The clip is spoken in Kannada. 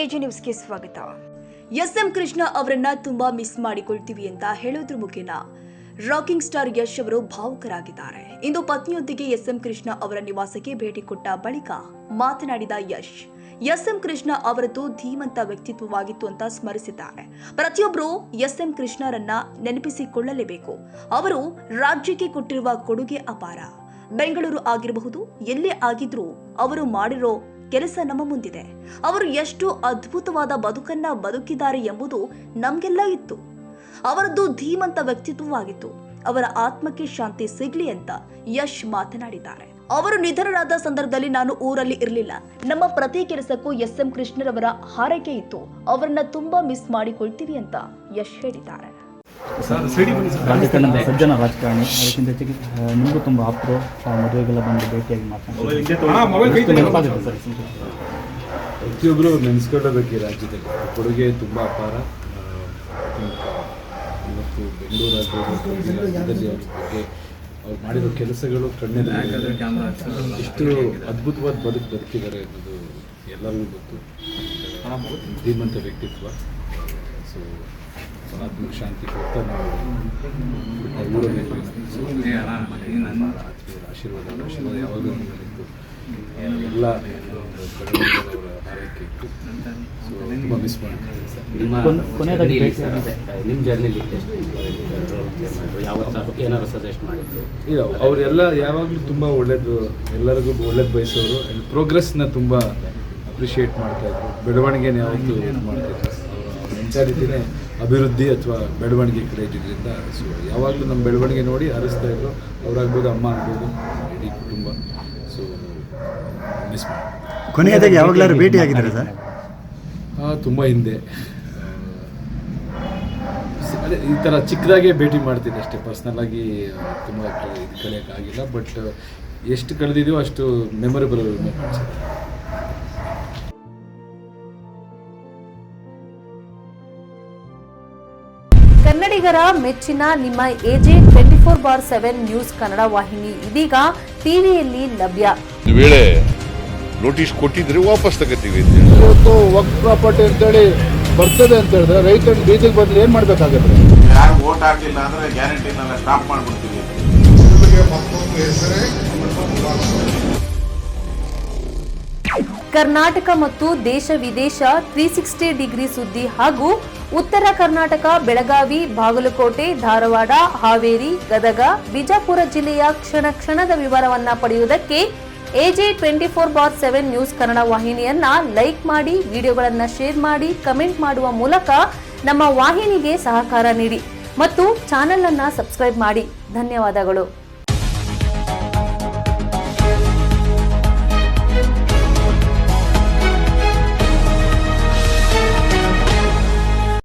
ಎಜೆ ನ್ಯೂಸ್ಗೆ ಸ್ವಾಗತ. ಎಸ್ಎಂ ಕೃಷ್ಣ ಅವರನ್ನ ತುಂಬಾ ಮಿಸ್ ಮಾಡಿಕೊಳ್ತೀವಿ ಅಂತ ಹೇಳೋದ್ರ ಮುಖೇನ ರಾಕಿಂಗ್ ಸ್ಟಾರ್ ಯಶ್ ಅವರು ಭಾವುಕರಾಗಿದ್ದಾರೆ. ಇಂದು ಪತ್ನಿಯೊಂದಿಗೆ ಎಸ್ಎಂ ಕೃಷ್ಣ ಅವರ ನಿವಾಸಕ್ಕೆ ಭೇಟಿ ಕೊಟ್ಟ ಬಳಿಕ ಮಾತನಾಡಿದ ಯಶ್, ಎಸ್ಎಂ ಕೃಷ್ಣ ಅವರದ್ದು ಧೀಮಂತ ವ್ಯಕ್ತಿತ್ವವಾಗಿತ್ತು ಅಂತ ಸ್ಮರಿಸಿದ್ದಾರೆ. ಪ್ರತಿಯೊಬ್ಬರು ಎಸ್ಎಂ ಕೃಷ್ಣರನ್ನ ನೆನಪಿಸಿಕೊಳ್ಳಲೇಬೇಕು. ಅವರು ರಾಜ್ಯಕ್ಕೆ ಕೊಟ್ಟಿರುವ ಕೊಡುಗೆ ಅಪಾರ. ಬೆಂಗಳೂರು ಆಗಿರಬಹುದು, ಎಲ್ಲೇ ಆಗಿದ್ರೂ ಅವರು ಮಾಡಿರೋ ಕೆಲಸ ನಮ್ಮ ಮುಂದಿದೆ. ಅವರು ಎಷ್ಟು ಅದ್ಭುತವಾದ ಬದುಕನ್ನ ಬದುಕಿದ್ದಾರೆ ಎಂಬುದು ನಮ್ಗೆಲ್ಲ ಇತ್ತು. ಅವರದ್ದು ಧೀಮಂತ ವ್ಯಕ್ತಿತ್ವವಾಗಿತ್ತು. ಅವರ ಆತ್ಮಕ್ಕೆ ಶಾಂತಿ ಸಿಗ್ಲಿ ಅಂತ ಯಶ್ ಮಾತನಾಡಿದ್ದಾರೆ. ಅವರು ನಿಧನರಾದ ಸಂದರ್ಭದಲ್ಲಿ ನಾನು ಊರಲ್ಲಿ ಇರಲಿಲ್ಲ. ನಮ್ಮ ಪ್ರತಿ ಕೆಲಸಕ್ಕೂ ಎಸ್ಎಂ ಕೃಷ್ಣರವರ ಹಾರೈಕೆ ಇತ್ತು. ಅವರನ್ನ ತುಂಬಾ ಮಿಸ್ ಮಾಡಿಕೊಳ್ತೀವಿ ಅಂತ ಯಶ್ ಹೇಳಿದ್ದಾರೆ. ರಾಜಕಾರಣದ ಸಜ್ಜನ ರಾಜಕಾರಣಿ, ಅದಕ್ಕಿಂತ ಹೆಚ್ಚಿಗೆ ನಿಮಗೂ ತುಂಬ ಆಪ್ತರು, ಮದುವೆಗೆಲ್ಲ ಬಂದು ಭೇಟಿಯಾಗಿ ಪ್ರತಿಯೊಬ್ಬರು ನೆನೆಸ್ಕೊಳ್ಳಬೇಕು. ಈ ರಾಜ್ಯದಲ್ಲಿ ಕೊಡುಗೆ ತುಂಬ ಅಪಾರ. ಇವತ್ತು ಬೆಂಗಳೂರು ರಾಜ್ಯದಲ್ಲಿ ಅವ್ರ ಬಗ್ಗೆ ಅವ್ರು ಮಾಡಿರೋ ಕೆಲಸಗಳು ಕಣ್ಣೆಲ್ಲ ಎಷ್ಟು ಅದ್ಭುತವಾದ ಬದುಕಿದ್ದಾರೆ ಅನ್ನೋದು ಎಲ್ಲರಿಗೂ ಗೊತ್ತು. ಧೀಮಂತ ವ್ಯಕ್ತಿತ್ವ. ಸೊ ಆತ್ಮ ಶಾಂತಿ ಕೊಡ್ತಾ ನಾವು ಊರಲ್ಲಿ ಆಶೀರ್ವಾದ ಯಾವಾಗಲೂ ನಮ್ಮಲ್ಲಿತ್ತು. ಎಲ್ಲ ಅವರ ಆರೈಕೆ ಇತ್ತು. ಸೊ ತುಂಬ ಮಿಸ್ ಮಾಡ್ತೀವಿ. ನಿಮ್ಮ ಜರ್ನಿಲಿ ಏನಾದ್ರು ಸಜೆಸ್ಟ್ ಮಾಡಿದ್ರು? ಇಲ್ಲ, ಅವರೆಲ್ಲ ಯಾವಾಗಲೂ ತುಂಬ ಒಳ್ಳೇದು, ಎಲ್ಲರಿಗೂ ಒಳ್ಳೇದು ಬಯಸೋರು. ಪ್ರೋಗ್ರೆಸ್ನ ತುಂಬ ಅಪ್ರಿಷಿಯೇಟ್ ಮಾಡ್ತಾಯಿದ್ರು. ಬೆಳವಣಿಗೆನ ಯಾವತ್ತೂ ಮಾಡ್ತಾಯಿದ್ರು. ಮೆಂಟಾಲಿಟಿನೇ ಅಭಿವೃದ್ಧಿ ಅಥವಾ ಬೆಳವಣಿಗೆ ಕಡೆ ಇದ್ದಿದ್ದರಿಂದ ಸೊ ಯಾವಾಗಲೂ ನಮ್ಮ ಬೆಳವಣಿಗೆ ನೋಡಿ ಹರಿಸ್ತಾ ಇದ್ರು. ಅವರಾಗ್ಬೋದು, ಅಮ್ಮ ಆಗ್ಬೋದು, ಇಡೀ ಕುಟುಂಬ. ಸೊ ಮಿಸ್ ಮಾಡಿ. ಕೊನೆಯದಾಗಿ ಯಾವಾಗಲಾದ್ರು ಭೇಟಿ ಆಗಿದ್ದಾರೆ ಸರ್? ತುಂಬ ಹಿಂದೆ. ಅದೇ ಈ ಥರ ಚಿಕ್ಕದಾಗೆ ಭೇಟಿ ಮಾಡ್ತೀನಿ ಅಷ್ಟೇ. ಪರ್ಸ್ನಲ್ಲಾಗಿ ತುಂಬ ಕಳೆಯೋಕ್ಕಾಗಿಲ್ಲ. ಬಟ್ ಎಷ್ಟು ಕಳೆದಿದೆಯೋ ಅಷ್ಟು ಮೆಮೊರೇಬಲ್ ಮೂಮೆಂಟ್ಸ್. ಕನ್ನಡಿಗರ ಮೆಚ್ಚಿನ ನಿಮ್ಮ ಎಜೆ 24/7 ನ್ಯೂಸ್ ಕನ್ನಡ ವಾಹಿನಿ ಇದೀಗ ಟಿವಿಯಲ್ಲಿ ಲಭ್ಯ. ವೇಳೆ ನೋಟಿಸ್ ಕೊಟ್ಟಿದ್ರೆ ವಾಪಸ್ ತಗೋತೀವಿ. ಇವತ್ತು ವಕ್ಫ್ ಪ್ರಾಪರ್ಟಿ ಅಂತೇಳಿ ಬರ್ತದೆ ಅಂತ ಹೇಳಿದ್ರೆ ರೈತರು ಬೀದಿಗೆ ಬದಲು ಏನು ಮಾಡಬೇಕಾಗುತ್ತೆ? ಯಾರು ವೋಟ್ ಹಾಕಲಿಲ್ಲ ಅಂದ್ರೆ ಗ್ಯಾರಂಟಿನೆಲ್ಲ ಸ್ಟಾಪ್ ಮಾಡ್ಬಿಡ್ತೀವಿ. ಕರ್ನಾಟಕ ಮತ್ತು ದೇಶ ವಿದೇಶ 360 ಡಿಗ್ರಿ ಸುದ್ದಿ ಹಾಗೂ ಉತ್ತರ ಕರ್ನಾಟಕ, ಬೆಳಗಾವಿ, ಬಾಗಲಕೋಟೆ, ಧಾರವಾಡ, ಹಾವೇರಿ, ಗದಗ, ಬಿಜಾಪುರ ಜಿಲ್ಲೆಯ ಕ್ಷಣದ ವಿವರವನ್ನ ಪಡೆಯುವುದಕ್ಕೆ ಎಜೆ 24/7 ನ್ಯೂಸ್ ಕನ್ನಡ ವಾಹಿನಿಯನ್ನ ಲೈಕ್ ಮಾಡಿ, ವಿಡಿಯೋಗಳನ್ನ ಶೇರ್ ಮಾಡಿ, ಕಮೆಂಟ್ ಮಾಡುವ ಮೂಲಕ ನಮ್ಮ ವಾಹಿನಿಗೆ ಸಹಕಾರ ನೀಡಿ ಮತ್ತು ಚಾನೆಲ್ ಅನ್ನ ಸಬ್ಸ್ಕ್ರೈಬ್ ಮಾಡಿ. ಧನ್ಯವಾದಗಳು.